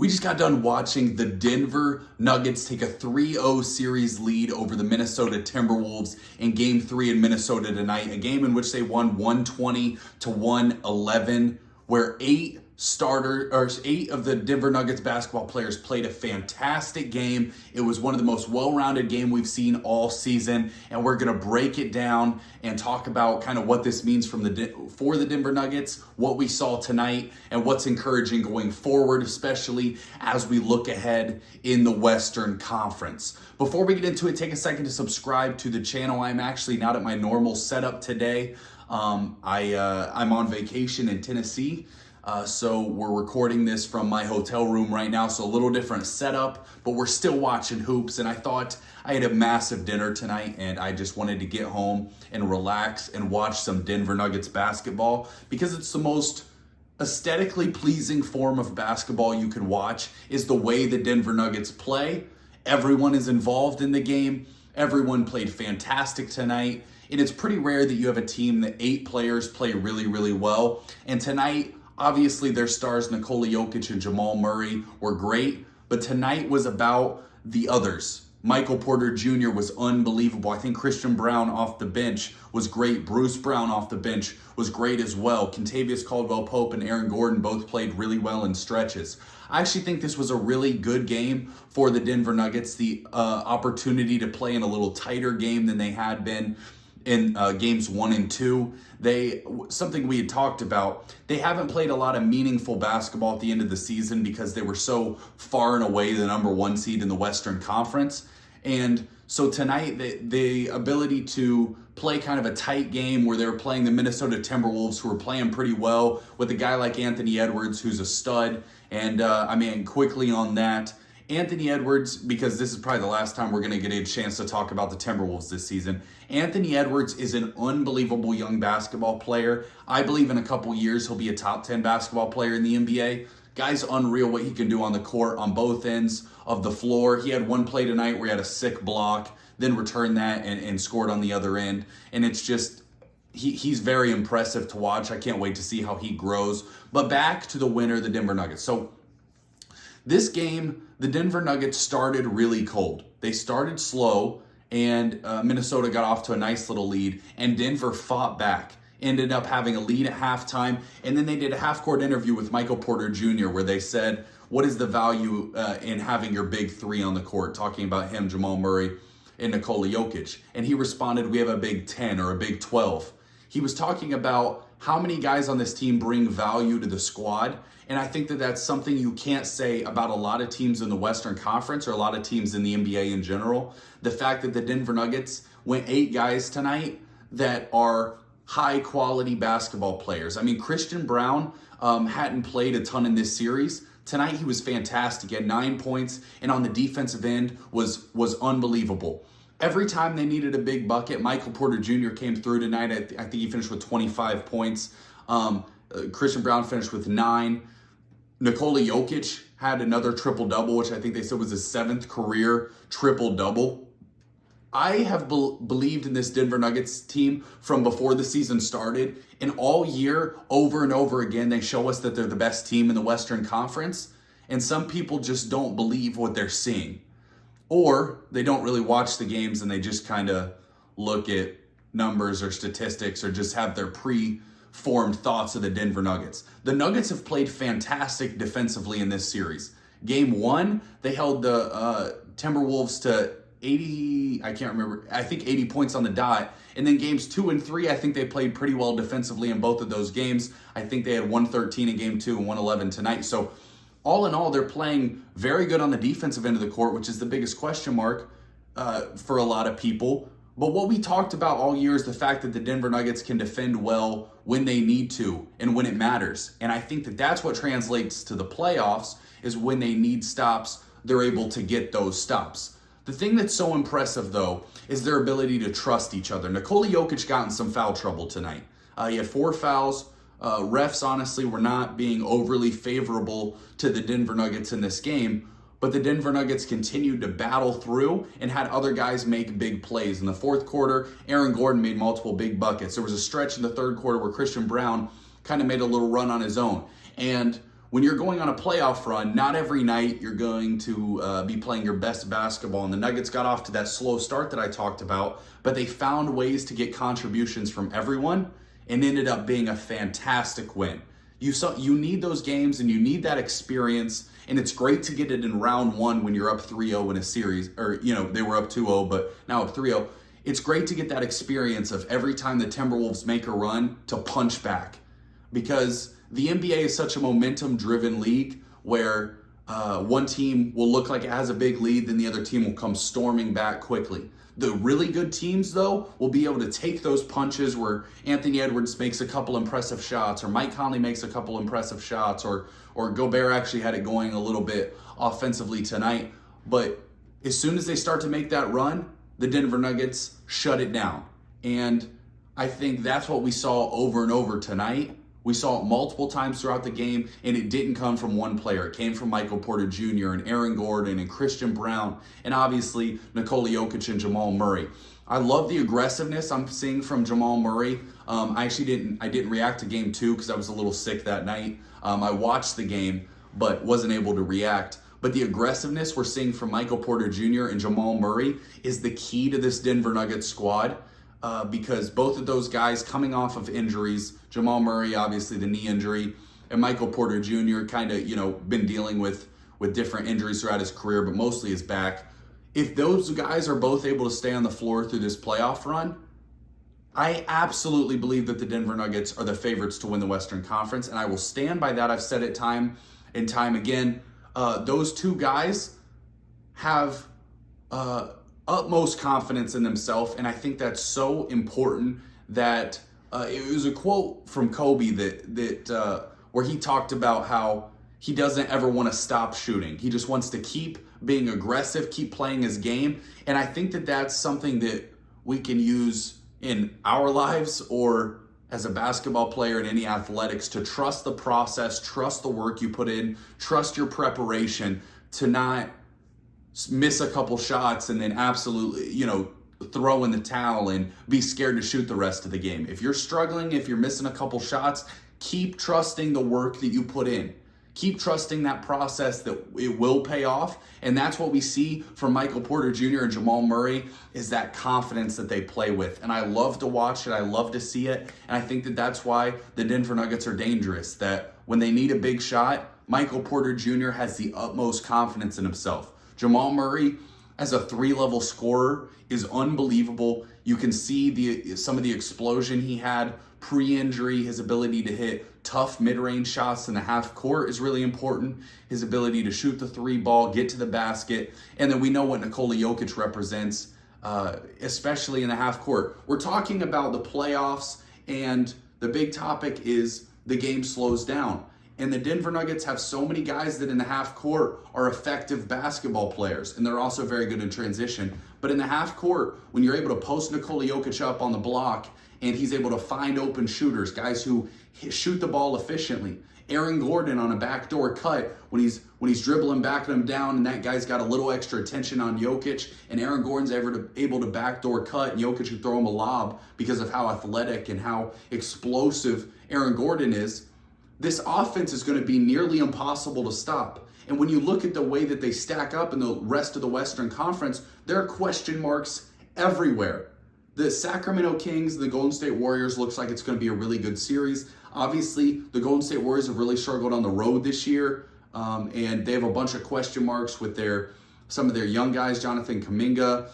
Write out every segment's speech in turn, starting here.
We just got done watching the Denver Nuggets take a 3-0 series lead over the Minnesota Timberwolves in Game 3 in Minnesota tonight, a game in which they won 120 to 111, where eight of the Denver Nuggets basketball players played a fantastic game. It was one of the most well-rounded game we've seen all season, and we're going to break it down and talk about kind of what this means for the Denver Nuggets, what we saw tonight, and what's encouraging going forward, especially as we look ahead in the Western Conference. Before we get into it, take a second to subscribe to the channel. I'm actually not at my normal setup today. I'm on vacation in Tennessee. So we're recording this from my hotel room right now, so a little different setup, but we're still watching hoops, and I thought I had a massive dinner tonight, and I just wanted to get home and relax and watch some Denver Nuggets basketball because it's the most aesthetically pleasing form of basketball you can watch is the way the Denver Nuggets play. Everyone is involved in the game. Everyone played fantastic tonight, and it's pretty rare that you have a team that 8 players play really, really well, and tonight, obviously, their stars, Nikola Jokic and Jamal Murray, were great, but tonight was about the others. Michael Porter Jr. was unbelievable. I think Christian Braun off the bench was great. Bruce Brown off the bench was great as well. Kentavious Caldwell-Pope and Aaron Gordon both played really well in stretches. I actually think this was a really good game for the Denver Nuggets. The opportunity to play in a little tighter game than they had been in games 1 and 2. Something we had talked about, they haven't played a lot of meaningful basketball at the end of the season because they were so far and away the number 1 seed in the Western Conference. And so tonight, the ability to play kind of a tight game where they were playing the Minnesota Timberwolves, who were playing pretty well, with a guy like Anthony Edwards, who's a stud. And quickly on that, Anthony Edwards, because this is probably the last time we're going to get a chance to talk about the Timberwolves this season. Anthony Edwards is an unbelievable young basketball player. I believe in a couple years he'll be a top 10 basketball player in the NBA. Guy's unreal what he can do on the court on both ends of the floor. He had one play tonight where he had a sick block, then returned that and scored on the other end. And it's just, he's very impressive to watch. I can't wait to see how he grows. But back to the winner, the Denver Nuggets. So this game, the Denver Nuggets started really cold. They started slow, and Minnesota got off to a nice little lead, and Denver fought back, ended up having a lead at halftime, and then they did a half-court interview with Michael Porter Jr. where they said, what is the value in having your big 3 on the court, talking about him, Jamal Murray, and Nikola Jokic. And he responded, we have a big 10 or a big 12. He was talking about how many guys on this team bring value to the squad. And I think that that's something you can't say about a lot of teams in the Western Conference or a lot of teams in the NBA in general. The fact that the Denver Nuggets went 8 guys tonight that are high-quality basketball players. I mean, Christian Braun hadn't played a ton in this series. Tonight, he was fantastic. He had 9 points, and on the defensive end was unbelievable. Every time they needed a big bucket, Michael Porter Jr. came through tonight. I think he finished with 25 points. Christian Braun finished with 9. Nikola Jokic had another triple-double, which I think they said was his 7th career triple-double. I have believed in this Denver Nuggets team from before the season started, and all year, over and over again, they show us that they're the best team in the Western Conference, and some people just don't believe what they're seeing. Or they don't really watch the games and they just kind of look at numbers or statistics or just have their pre-formed thoughts of the Denver Nuggets. The Nuggets have played fantastic defensively in this series. Game 1, they held the Timberwolves to 80, I can't remember, I think 80 points on the dot. And then games 2 and 3, I think they played pretty well defensively in both of those games. I think they had 113 in game 2 and 111 tonight. So all in all, they're playing very good on the defensive end of the court, which is the biggest question mark for a lot of people. But what we talked about all year is the fact that the Denver Nuggets can defend well when they need to and when it matters. And I think that that's what translates to the playoffs, is when they need stops, they're able to get those stops. The thing that's so impressive, though, is their ability to trust each other. Nikola Jokic got in some foul trouble tonight. He had 4 fouls. Refs, honestly, were not being overly favorable to the Denver Nuggets in this game, but the Denver Nuggets continued to battle through and had other guys make big plays. In the 4th quarter, Aaron Gordon made multiple big buckets. There was a stretch in the 3rd quarter where Christian Braun kind of made a little run on his own. And when you're going on a playoff run, not every night you're going to be playing your best basketball. And the Nuggets got off to that slow start that I talked about, but they found ways to get contributions from everyone and ended up being a fantastic win. You need those games and you need that experience, and it's great to get it in round one when you're up 3-0 in a series, or they were up 2-0, but now up 3-0. It's great to get that experience of every time the Timberwolves make a run to punch back, because the NBA is such a momentum-driven league where one team will look like it has a big lead, then the other team will come storming back quickly. The really good teams, though, will be able to take those punches where Anthony Edwards makes a couple impressive shots, or Mike Conley makes a couple impressive shots, or Gobert actually had it going a little bit offensively tonight. But as soon as they start to make that run, the Denver Nuggets shut it down. And I think that's what we saw over and over tonight. We saw it multiple times throughout the game, and it didn't come from one player. It came from Michael Porter Jr. and Aaron Gordon and Christian Braun, and obviously Nikola Jokic and Jamal Murray. I love the aggressiveness I'm seeing from Jamal Murray. I didn't react to game 2 because I was a little sick that night. I watched the game, but wasn't able to react. But the aggressiveness we're seeing from Michael Porter Jr. and Jamal Murray is the key to this Denver Nuggets squad. Because both of those guys coming off of injuries, Jamal Murray, obviously the knee injury, and Michael Porter Jr. kind of, been dealing with different injuries throughout his career, but mostly his back. If those guys are both able to stay on the floor through this playoff run, I absolutely believe that the Denver Nuggets are the favorites to win the Western Conference, and I will stand by that. I've said it time and time again. Those two guys have utmost confidence in themselves, and I think that's so important. That it was a quote from Kobe that where he talked about how he doesn't ever want to stop shooting. He just wants to keep being aggressive, keep playing his game, and I think that that's something that we can use in our lives or as a basketball player in any athletics, to trust the process, trust the work you put in, trust your preparation, to not miss a couple shots and then absolutely, throw in the towel and be scared to shoot the rest of the game. If you're struggling, if you're missing a couple shots, keep trusting the work that you put in. Keep trusting that process, that it will pay off. And that's what we see from Michael Porter Jr. and Jamal Murray, is that confidence that they play with. And I love to watch it. I love to see it. And I think that that's why the Denver Nuggets are dangerous, that when they need a big shot, Michael Porter Jr. has the utmost confidence in himself. Jamal Murray, as a 3-level scorer, is unbelievable. You can see some of the explosion he had pre-injury. His ability to hit tough mid-range shots in the half court is really important. His ability to shoot the 3 ball, get to the basket. And then we know what Nikola Jokic represents, especially in the half court. We're talking about the playoffs, and the big topic is the game slows down. And the Denver Nuggets have so many guys that in the half court are effective basketball players, and they're also very good in transition. But in the half court, when you're able to post Nikola Jokic up on the block and he's able to find open shooters, guys who shoot the ball efficiently. Aaron Gordon on a backdoor cut when he's dribbling, backing him down, and that guy's got a little extra attention on Jokic, and Aaron Gordon's able to backdoor cut, and Jokic would throw him a lob because of how athletic and how explosive Aaron Gordon is. This offense is going to be nearly impossible to stop. And when you look at the way that they stack up in the rest of the Western Conference, there are question marks everywhere. The Sacramento Kings, the Golden State Warriors, looks like it's going to be a really good series. Obviously, the Golden State Warriors have really struggled on the road this year, and they have a bunch of question marks with some of their young guys, Jonathan Kuminga,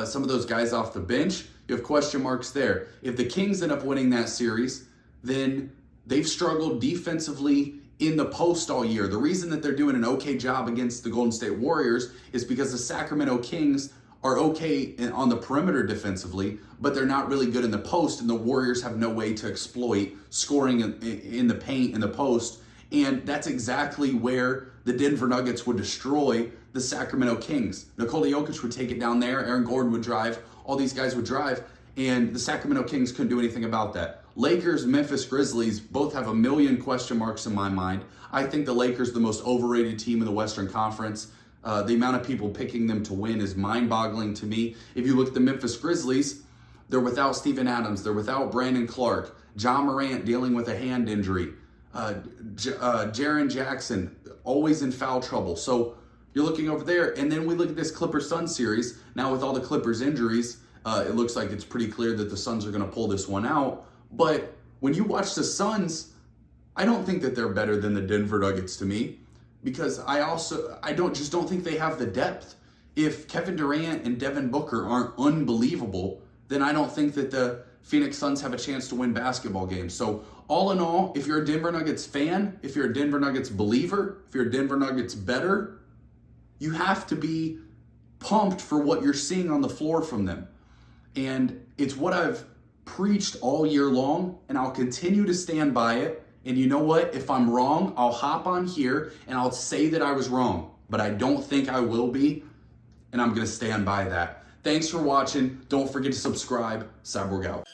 some of those guys off the bench. You have question marks there. If the Kings end up winning that series, then they've struggled defensively in the post all year. The reason that they're doing an okay job against the Golden State Warriors is because the Sacramento Kings are okay on the perimeter defensively, but they're not really good in the post, and the Warriors have no way to exploit scoring in the paint, in the post. And that's exactly where the Denver Nuggets would destroy the Sacramento Kings. Nikola Jokic would take it down there, Aaron Gordon would drive, all these guys would drive, and the Sacramento Kings couldn't do anything about that. Lakers, Memphis Grizzlies both have a million question marks in my mind. I think the Lakers are the most overrated team in the Western Conference. The amount of people picking them to win is mind-boggling to me. If you look at the Memphis Grizzlies, they're without Steven Adams. They're without Brandon Clark. John Morant dealing with a hand injury. Jaren Jackson, always in foul trouble. So you're looking over there, and then we look at this Clippers-Suns series. Now with all the Clippers injuries, it looks like it's pretty clear that the Suns are going to pull this one out. But when you watch the Suns, I don't think that they're better than the Denver Nuggets to me, because I don't think they have the depth. If Kevin Durant and Devin Booker aren't unbelievable, then I don't think that the Phoenix Suns have a chance to win basketball games. So all in all, if you're a Denver Nuggets fan, if you're a Denver Nuggets believer, if you're a Denver Nuggets bettor, you have to be pumped for what you're seeing on the floor from them. And it's what I've preached all year long, and I'll continue to stand by it. And you know what? If I'm wrong, I'll hop on here and I'll say that I was wrong. But I don't think I will be, and I'm going to stand by that. Thanks for watching. Don't forget to subscribe. Cyborg out.